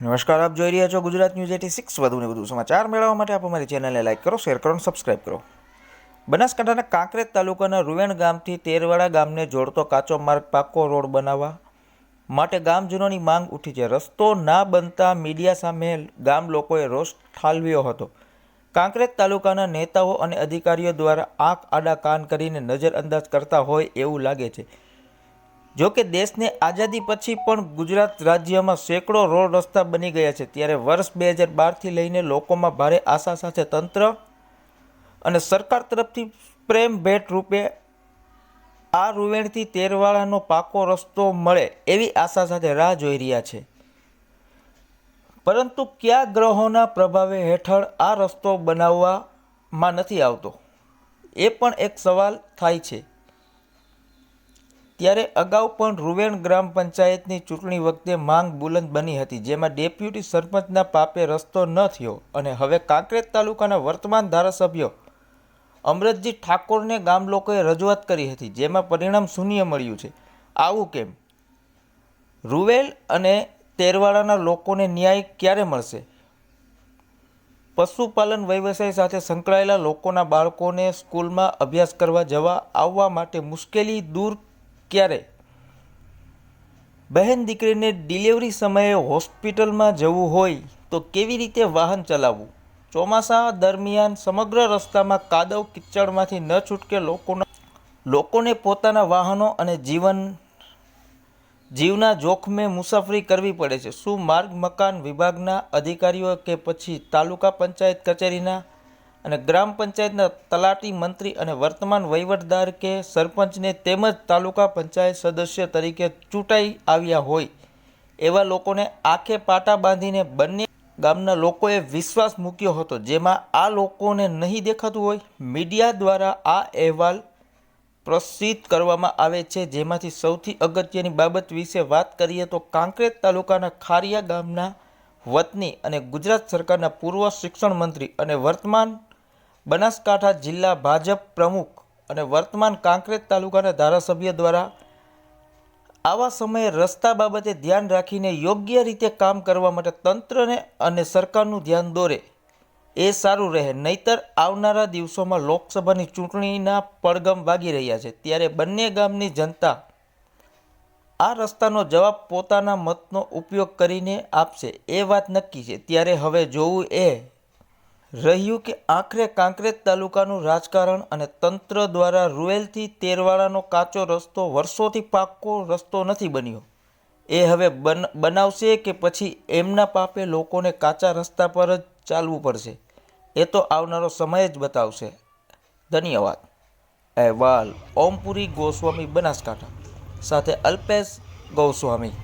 નમસ્કાર, આપ જોઈ રહ્યા છો ગુજરાત ન્યૂઝ 86। વધુને વધુ સમાચાર મેળવવા માટે આપ અમારી ચેનલને લાઇક કરો, શેર કરો અને સબસ્ક્રાઇબ કરો। બનાસકાંઠાના કાંકરેજ તાલુકાના રૂવેણ ગામથી તેરવાડા ગામને જોડતો કાચો માર્ગ પાકો રોડ બનાવવા માટે ગામજનોની માંગ ઉઠી છે। રસ્તો ના બનતા મીડિયા સામે ગામ લોકોએ રોષ ઠાલવ્યો હતો। કાંકરેજ તાલુકાના નેતાઓ અને અધિકારીઓ દ્વારા આંખ આડા કાન કરીને નજરઅંદાજ કરતા હોય એવું લાગે છે। જો કે દેશને આઝાદી પછી પણ ગુજરાત રાજ્યમાં સેંકડો રોડ રસ્તા બની ગયા છે, ત્યારે વર્ષ 2012થી લઈને લોકોમાં ભારે આશા સાથે તંત્ર અને સરકાર તરફથી પ્રેમ ભેટ રૂપે આ રૂવેણથી તેરવાડાનો પાકો રસ્તો મળે એવી આશા સાથે રાહ જોઈ રહ્યા છે। પરંતુ કયા ગ્રહોના પ્રભાવે હેઠળ આ રસ્તો બનાવવામાં નથી આવતો, એ પણ એક સવાલ થાય છે। ત્યારે અગાઉ પણ રૂવેણ ગ્રામ પંચાયતની ચૂંટણી વખતે માંગ બુલંદ બની હતી, જેમાં ડેપ્યુટી સરપંચના પાપે રસ્તો ન થયો અને હવે કાંકરેજ તાલુકાના વર્તમાન ધારાસભ્ય અમરતજી ઠાકોરને ગામ લોકોએ રજૂઆત કરી હતી, જેમાં પરિણામ શૂન્ય મળ્યું છે। આવું કેમ? રૂવેલ અને તેરવાડાના લોકોને ન્યાય ક્યારે મળશે? પશુપાલન વ્યવસાય સાથે સંકળાયેલા લોકોના બાળકોને સ્કૂલમાં અભ્યાસ કરવા જવા આવવા માટે મુશ્કેલી દૂર ક્યારે? બહેન દીકરીને ડિલિવરી સમયે હોસ્પિટલમાં જવું હોય તો કેવી રીતે વાહન ચલાવવું? ચોમાસા દરમિયાન સમગ્ર રસ્તામાં કાદવ કીચડમાંથી ન છૂટકે લોકોને પોતાના વાહનો અને જીવના જોખમે મુસાફરી કરવી પડે છે। શું માર્ગ મકાન વિભાગના અધિકારીઓ કે પછી તાલુકા પંચાયત કચેરીના અને ગ્રામ પંચાયતના તલાટી, મંત્રી અને વર્તમાન વહીવટદાર કે સરપંચને તેમજ તાલુકા પંચાયત સદસ્ય તરીકે ચૂંટાઈ આવ્યા હોય એવા લોકોને આંખે પાટા બાંધીને બંને ગામના લોકોએ વિશ્વાસ મૂક્યો હતો, જેમાં આ લોકોને નહીં દેખાતું હોય? મીડિયા દ્વારા આ અહેવાલ પ્રસિદ્ધ કરવામાં આવે છે, જેમાંથી સૌથી અગત્યની બાબત વિશે વાત કરીએ તો કાંકરેજ તાલુકાના ખારિયા ગામના વતની અને ગુજરાત સરકારના પૂર્વ શિક્ષણ મંત્રી અને વર્તમાન બનાસકાંઠા જિલ્લા ભાજપ પ્રમુખ અને વર્તમાન કાંકરેજ તાલુકાના ધારાસભ્ય દ્વારા આવા સમયે રસ્તા બાબતે ધ્યાન રાખીને યોગ્ય રીતે કામ કરવા માટે તંત્રને અને સરકારનું ધ્યાન દોરે એ સારું રહે, નહીતર આવનારા દિવસોમાં લોકસભાની ચૂંટણીના પડઘમ વાગી રહ્યા છે, ત્યારે બંને ગામની જનતા આ રસ્તાનો જવાબ પોતાના મતનો ઉપયોગ કરીને આપશે એ વાત નક્કી છે। ત્યારે હવે જોવું એ રહ્યું કે આખરે કાંકરેજ તાલુકાનું રાજકારણ અને તંત્ર દ્વારા રૂવેલથી તેરવાડાનો કાચો રસ્તો વર્ષોથી પાકો રસ્તો નથી બન્યો એ હવે બનાવશે કે પછી એમના પાપે લોકોને કાચા રસ્તા પર જ ચાલવું પડશે, એ તો આવનારો સમય જ બતાવશે। ધન્યવાદ। અહેવાલ ઓમપુરી ગોસ્વામી, બનાસકાંઠા, સાથે અલ્પેશ ગોસ્વામી।